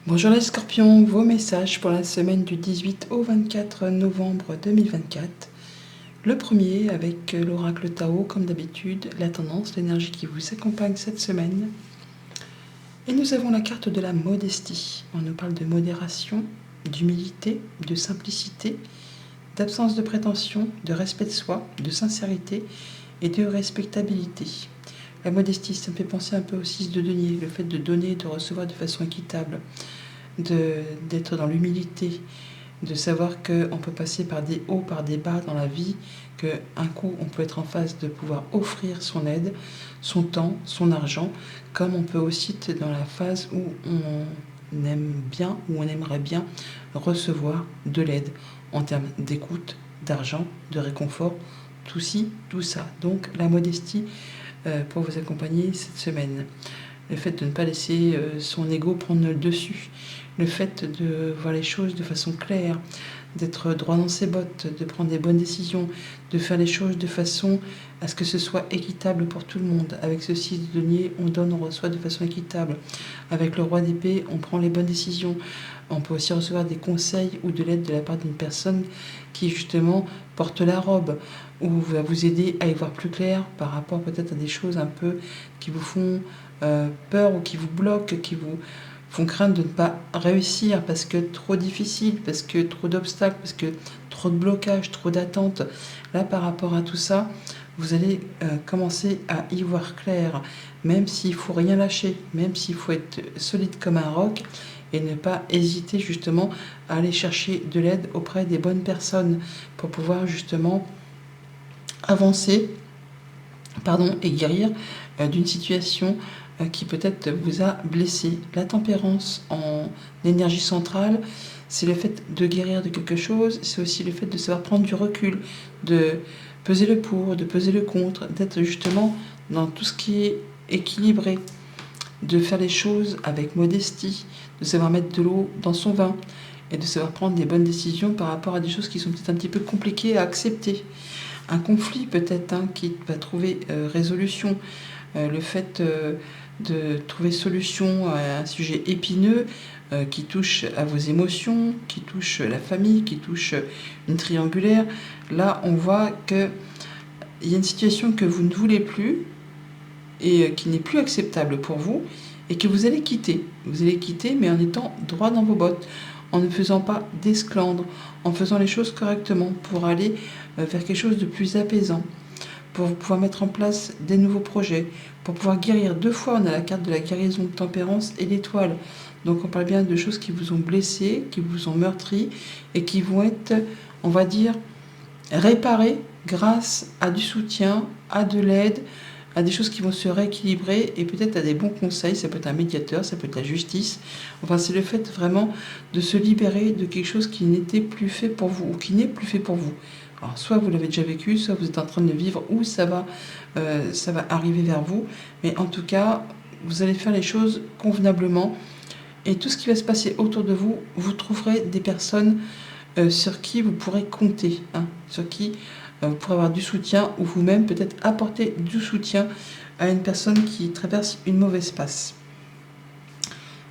Bonjour les scorpions, vos messages pour la semaine du 18 au 24 novembre 2024. Le premier avec l'oracle Tao, comme d'habitude, la tendance, l'énergie qui vous accompagne cette semaine. Et nous avons la carte de la modestie. On nous parle de modération, d'humilité, de simplicité, d'absence de prétention, de respect de soi, de sincérité et de respectabilité. La modestie, ça me fait penser un peu au 6 de denier, le fait de donner et de recevoir de façon équitable, d'être dans l'humilité, de savoir qu'on peut passer par des hauts, par des bas dans la vie, qu'un coup on peut être en phase de pouvoir offrir son aide, son temps, son argent, comme on peut aussi être dans la phase où on aime bien ou on aimerait bien recevoir de l'aide en termes d'écoute, d'argent, de réconfort, tout ci, tout ça. Donc la modestie pour vous accompagner cette semaine. Le fait de ne pas laisser son ego prendre le dessus, le fait de voir les choses de façon claire, d'être droit dans ses bottes, de prendre des bonnes décisions, de faire les choses de façon à ce que ce soit équitable pour tout le monde. Avec ce 6 de denier, on donne, on reçoit de façon équitable. Avec le roi d'épée, on prend les bonnes décisions. On peut aussi recevoir des conseils ou de l'aide de la part d'une personne qui justement porte la robe ou va vous aider à y voir plus clair par rapport peut-être à des choses un peu qui vous font peur ou qui vous bloquent, qui vous font craindre de ne pas réussir parce que trop difficile, parce que trop d'obstacles, parce que trop de blocages, trop d'attentes. Là, par rapport à tout ça, vous allez commencer à y voir clair, même s'il faut rien lâcher, même s'il faut être solide comme un roc et ne pas hésiter justement à aller chercher de l'aide auprès des bonnes personnes pour pouvoir justement avancer, et guérir d'une situation qui peut-être vous a blessé. La tempérance en énergie centrale, c'est le fait de guérir de quelque chose, c'est aussi le fait de savoir prendre du recul, de peser le pour, de peser le contre, d'être justement dans tout ce qui est équilibré, de faire les choses avec modestie, de savoir mettre de l'eau dans son vin et de savoir prendre des bonnes décisions par rapport à des choses qui sont peut-être un petit peu compliquées à accepter. Un conflit peut-être qui va trouver résolution, le fait de trouver solution à un sujet épineux qui touche à vos émotions, qui touche la famille, qui touche une triangulaire. Là, on voit qu'il y a une situation que vous ne voulez plus et qui n'est plus acceptable pour vous et que vous allez quitter. Vous allez quitter, mais en étant droit dans vos bottes, en ne faisant pas d'esclandre, en faisant les choses correctement pour aller vers quelque chose de plus apaisant, pour pouvoir mettre en place des nouveaux projets, pour pouvoir guérir. 2 fois, on a la carte de la guérison de tempérance et l'étoile. Donc on parle bien de choses qui vous ont blessé, qui vous ont meurtri et qui vont être, on va dire, réparées grâce à du soutien, à de l'aide, à des choses qui vont se rééquilibrer et peut-être à des bons conseils. Ça peut être un médiateur, ça peut être la justice. Enfin, c'est le fait vraiment de se libérer de quelque chose qui n'était plus fait pour vous ou qui n'est plus fait pour vous. Alors, soit vous l'avez déjà vécu, soit vous êtes en train de le vivre, ou ça va arriver vers vous. Mais en tout cas, vous allez faire les choses convenablement. Et tout ce qui va se passer autour de vous, vous trouverez des personnes sur qui vous pourrez compter, sur qui vous pourrez avoir du soutien ou vous-même peut-être apporter du soutien à une personne qui traverse une mauvaise passe.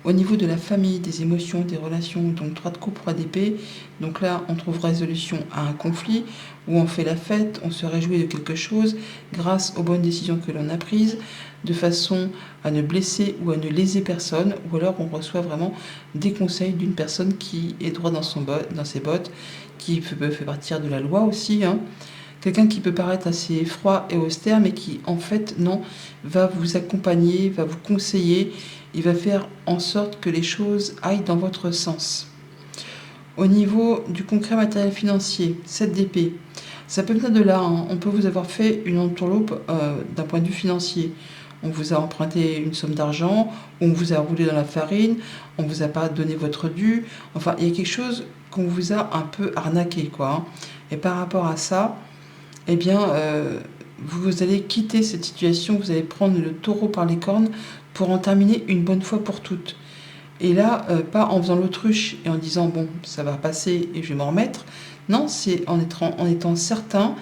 Au niveau de la famille, des émotions, des relations, donc 3 de coupe, 3 d'épée, donc là on trouve résolution à un conflit, où on fait la fête, on se réjouit de quelque chose grâce aux bonnes décisions que l'on a prises, de façon à ne blesser ou à ne léser personne, ou alors on reçoit vraiment des conseils d'une personne qui est droit dans ses bottes, qui peut faire partie de la loi aussi, quelqu'un qui peut paraître assez froid et austère, mais qui en fait non, va vous accompagner, va vous conseiller, il va faire en sorte que les choses aillent dans votre sens. Au niveau du concret matériel financier, 7 d'épée, ça peut venir de là, on peut vous avoir fait une entourloupe d'un point de vue financier. On vous a emprunté une somme d'argent, on vous a roulé dans la farine, on vous a pas donné votre dû, enfin il y a quelque chose qu'on vous a un peu arnaqué, quoi. Et par rapport à ça, eh bien, vous allez quitter cette situation, vous allez prendre le taureau par les cornes pour en terminer une bonne fois pour toutes. Et là, pas en faisant l'autruche et en disant bon, ça va passer et je vais m'en remettre. Non, c'est en étant certain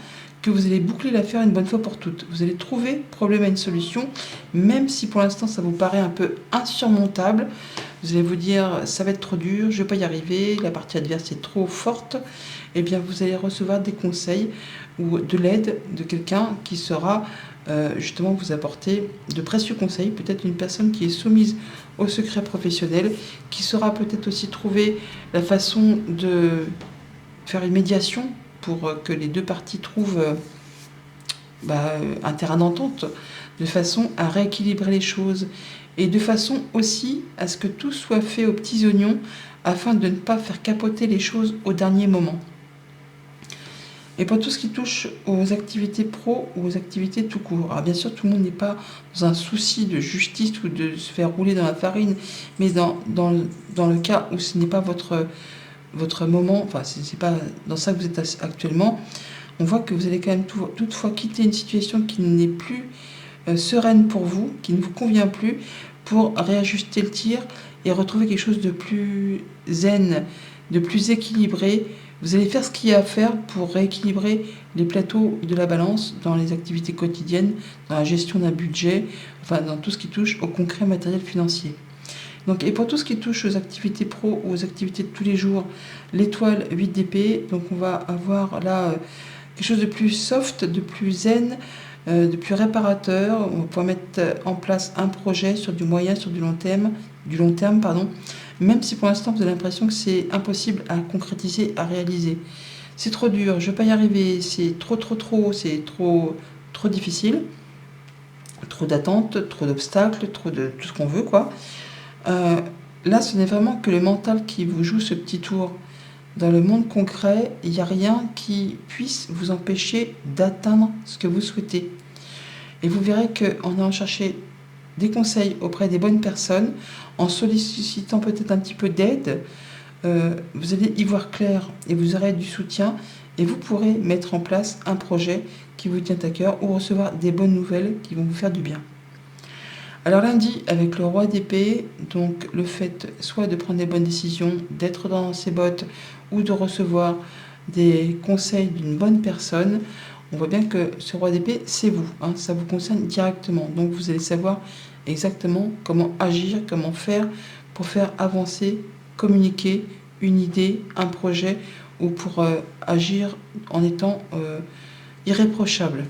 que vous allez boucler l'affaire une bonne fois pour toutes. Vous allez trouver le problème à une solution, même si pour l'instant ça vous paraît un peu insurmontable. Vous allez vous dire, ça va être trop dur, je ne vais pas y arriver, la partie adverse est trop forte. Eh bien, vous allez recevoir des conseils ou de l'aide de quelqu'un qui sera justement vous apporter de précieux conseils. Peut-être une personne qui est soumise au secret professionnel, qui saura peut-être aussi trouver la façon de faire une médiation pour que les deux parties trouvent un terrain d'entente, de façon à rééquilibrer les choses et de façon aussi à ce que tout soit fait aux petits oignons afin de ne pas faire capoter les choses au dernier moment. Et pour tout ce qui touche aux activités pro ou aux activités tout court. Alors bien sûr, tout le monde n'est pas dans un souci de justice ou de se faire rouler dans la farine, mais dans le cas où ce n'est pas votre moment, enfin c'est pas dans ça que vous êtes actuellement, on voit que vous allez quand même toutefois quitter une situation qui n'est plus sereine pour vous, qui ne vous convient plus, pour réajuster le tir et retrouver quelque chose de plus zen, de plus équilibré. Vous allez faire ce qu'il y a à faire pour rééquilibrer les plateaux de la balance dans les activités quotidiennes, dans la gestion d'un budget, enfin dans tout ce qui touche au concret matériel financier. Donc, et pour tout ce qui touche aux activités pro ou aux activités de tous les jours, l'étoile 8 d'épée, donc on va avoir là quelque chose de plus soft, de plus zen, de plus réparateur. On va pouvoir mettre en place un projet sur du moyen, sur du long terme, même si pour l'instant vous avez l'impression que c'est impossible à concrétiser, à réaliser. C'est trop dur, je ne vais pas y arriver, c'est c'est trop difficile, trop d'attentes, trop d'obstacles, trop de tout ce qu'on veut, quoi. Là, ce n'est vraiment que le mental qui vous joue ce petit tour. Dans le monde concret, il n'y a rien qui puisse vous empêcher d'atteindre ce que vous souhaitez. Et vous verrez qu'en allant chercher des conseils auprès des bonnes personnes, en sollicitant peut-être un petit peu d'aide, vous allez y voir clair et vous aurez du soutien et vous pourrez mettre en place un projet qui vous tient à cœur ou recevoir des bonnes nouvelles qui vont vous faire du bien. Alors lundi, avec le roi d'épée, donc le fait soit de prendre des bonnes décisions, d'être dans ses bottes ou de recevoir des conseils d'une bonne personne, on voit bien que ce roi d'épée, c'est vous, ça vous concerne directement. Donc vous allez savoir exactement comment agir, comment faire pour faire avancer, communiquer une idée, un projet ou pour agir en étant irréprochable.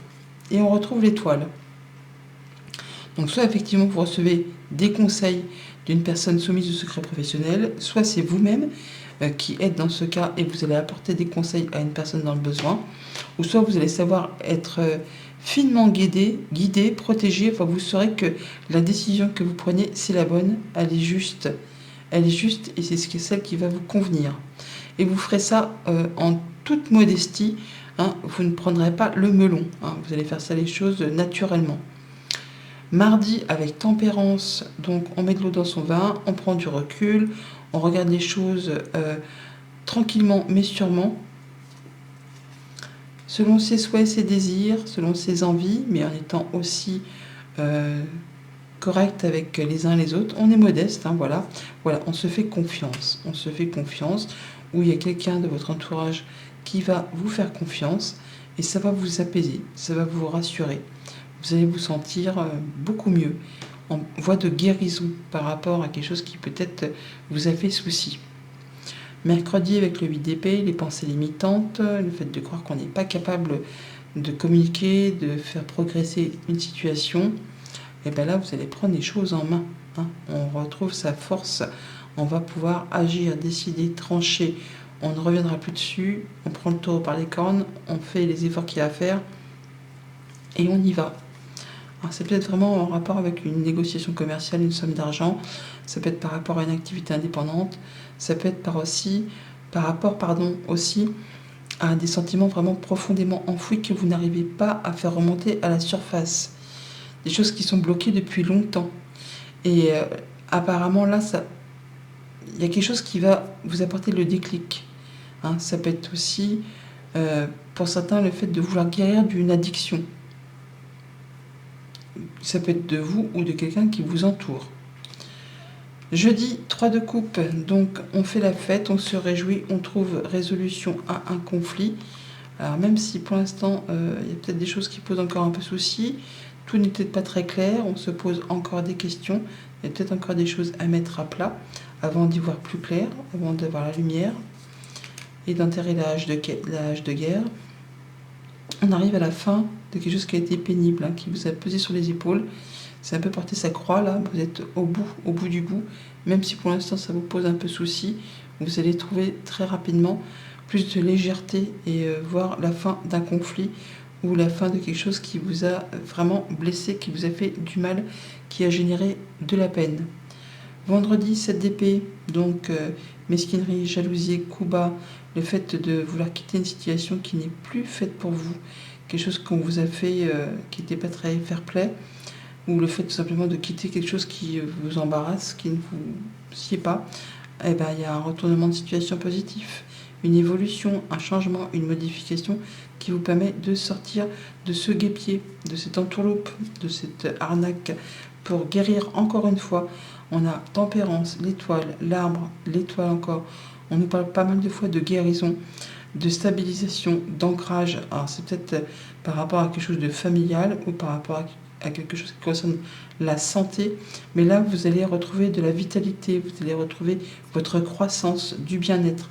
Et on retrouve l'étoile. Donc soit effectivement vous recevez des conseils d'une personne soumise au secret professionnel, soit c'est vous-même qui êtes dans ce cas et vous allez apporter des conseils à une personne dans le besoin, ou soit vous allez savoir être finement guidé, protégé, enfin vous saurez que la décision que vous prenez c'est la bonne, elle est juste et c'est celle qui va vous convenir. Et vous ferez ça en toute modestie, vous ne prendrez pas le melon, vous allez faire ça les choses naturellement. Mardi, avec tempérance, donc on met de l'eau dans son vin, on prend du recul, on regarde les choses tranquillement mais sûrement, selon ses souhaits, ses désirs, selon ses envies, mais en étant aussi correct avec les uns et les autres. On est modeste, voilà, on se fait confiance, où il y a quelqu'un de votre entourage qui va vous faire confiance et ça va vous apaiser, ça va vous rassurer. Vous allez vous sentir beaucoup mieux, en voie de guérison par rapport à quelque chose qui peut-être vous a fait souci. Mercredi, avec le 8 d'épée, les pensées limitantes, le fait de croire qu'on n'est pas capable de communiquer, de faire progresser une situation, et bien là, vous allez prendre les choses en main. On retrouve sa force, on va pouvoir agir, décider, trancher. On ne reviendra plus dessus, on prend le taureau par les cornes, on fait les efforts qu'il y a à faire, et on y va. Alors, c'est peut-être vraiment en rapport avec une négociation commerciale, une somme d'argent, ça peut être par rapport à une activité indépendante, ça peut être par rapport aussi à des sentiments vraiment profondément enfouis que vous n'arrivez pas à faire remonter à la surface. Des choses qui sont bloquées depuis longtemps. Et apparemment là, il y a quelque chose qui va vous apporter le déclic. Ça peut être aussi, pour certains, le fait de vouloir guérir d'une addiction. Ça peut être de vous ou de quelqu'un qui vous entoure. Jeudi, 3 de coupe, donc on fait la fête, on se réjouit, on trouve résolution à un conflit. Alors même si pour l'instant, il y a peut-être des choses qui posent encore un peu souci, tout n'est peut-être pas très clair, on se pose encore des questions, il y a peut-être encore des choses à mettre à plat avant d'y voir plus clair, avant d'avoir la lumière et d'enterrer la hache de guerre. On arrive à la fin de quelque chose qui a été pénible, qui vous a pesé sur les épaules. C'est un peu porter sa croix là, vous êtes au bout du bout, même si pour l'instant ça vous pose un peu souci, vous allez trouver très rapidement plus de légèreté et voir la fin d'un conflit ou la fin de quelque chose qui vous a vraiment blessé, qui vous a fait du mal, qui a généré de la peine. Vendredi, 7 d'épée, donc mesquinerie, jalousie, coup bas, le fait de vouloir quitter une situation qui n'est plus faite pour vous, quelque chose qu'on vous a fait qui n'était pas très fair-play, ou le fait tout simplement de quitter quelque chose qui vous embarrasse, qui ne vous sied pas, eh ben, il y a un retournement de situation positif, une évolution, un changement, une modification qui vous permet de sortir de ce guêpier, de cette entourloupe, de cette arnaque, pour guérir encore une fois. On a tempérance, l'étoile, l'arbre, l'étoile encore. On nous parle pas mal de fois de guérison, de stabilisation, d'ancrage. Alors c'est peut-être par rapport à quelque chose de familial ou par rapport à quelque chose qui concerne la santé. Mais là, vous allez retrouver de la vitalité, vous allez retrouver votre croissance, du bien-être.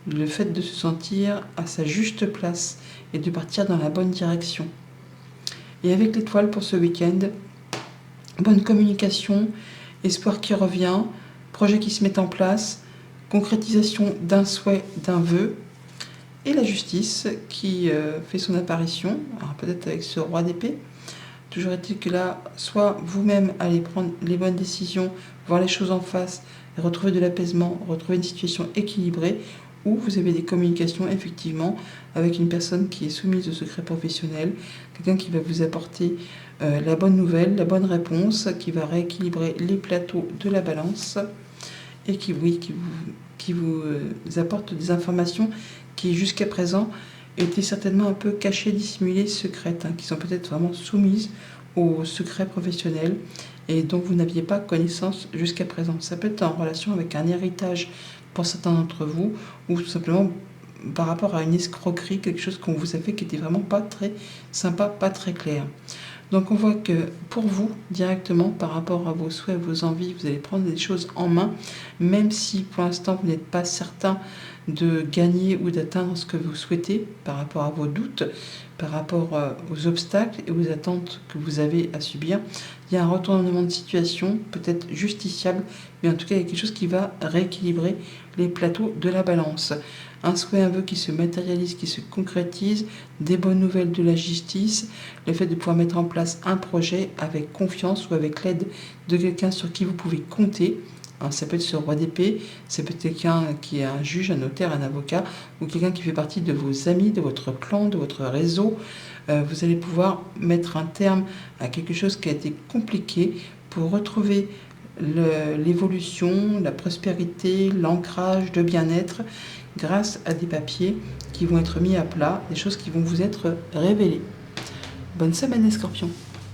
Le fait de se sentir à sa juste place et de partir dans la bonne direction. Et avec l'étoile pour ce week-end, bonne communication, espoir qui revient, projet qui se met en place, concrétisation d'un souhait, d'un vœu, et la justice qui fait son apparition, alors peut-être avec ce roi d'épée. Toujours est-il que là, soit vous-même allez prendre les bonnes décisions, voir les choses en face, retrouver de l'apaisement, retrouver une situation équilibrée, ou vous avez des communications effectivement avec une personne qui est soumise au secret professionnel, quelqu'un qui va vous apporter la bonne nouvelle, la bonne réponse, qui va rééquilibrer les plateaux de la balance et qui vous apporte des informations qui jusqu'à présent étaient certainement un peu cachées, dissimulées, secrètes, qui sont peut-être vraiment soumises au secret professionnel et dont vous n'aviez pas connaissance jusqu'à présent. Ça peut être en relation avec un héritage pour certains d'entre vous, ou tout simplement par rapport à une escroquerie, quelque chose qu'on vous a fait qui était vraiment pas très sympa, pas très clair. Donc on voit que pour vous, directement, par rapport à vos souhaits, vos envies, vous allez prendre des choses en main, même si pour l'instant vous n'êtes pas certain de gagner ou d'atteindre ce que vous souhaitez, par rapport à vos doutes, par rapport aux obstacles et aux attentes que vous avez à subir. Il y a un retournement de situation, peut-être justiciable, mais en tout cas il y a quelque chose qui va rééquilibrer les plateaux de la balance. Un souhait, un vœu qui se matérialise, qui se concrétise, des bonnes nouvelles de la justice, le fait de pouvoir mettre en place un projet avec confiance ou avec l'aide de quelqu'un sur qui vous pouvez compter. Alors, ça peut être ce roi d'épée, ça peut être quelqu'un qui est un juge, un notaire, un avocat, ou quelqu'un qui fait partie de vos amis, de votre clan, de votre réseau. Vous allez pouvoir mettre un terme à quelque chose qui a été compliqué pour retrouver l'évolution, la prospérité, l'ancrage, le bien-être, grâce à des papiers qui vont être mis à plat, des choses qui vont vous être révélées. Bonne semaine les scorpions!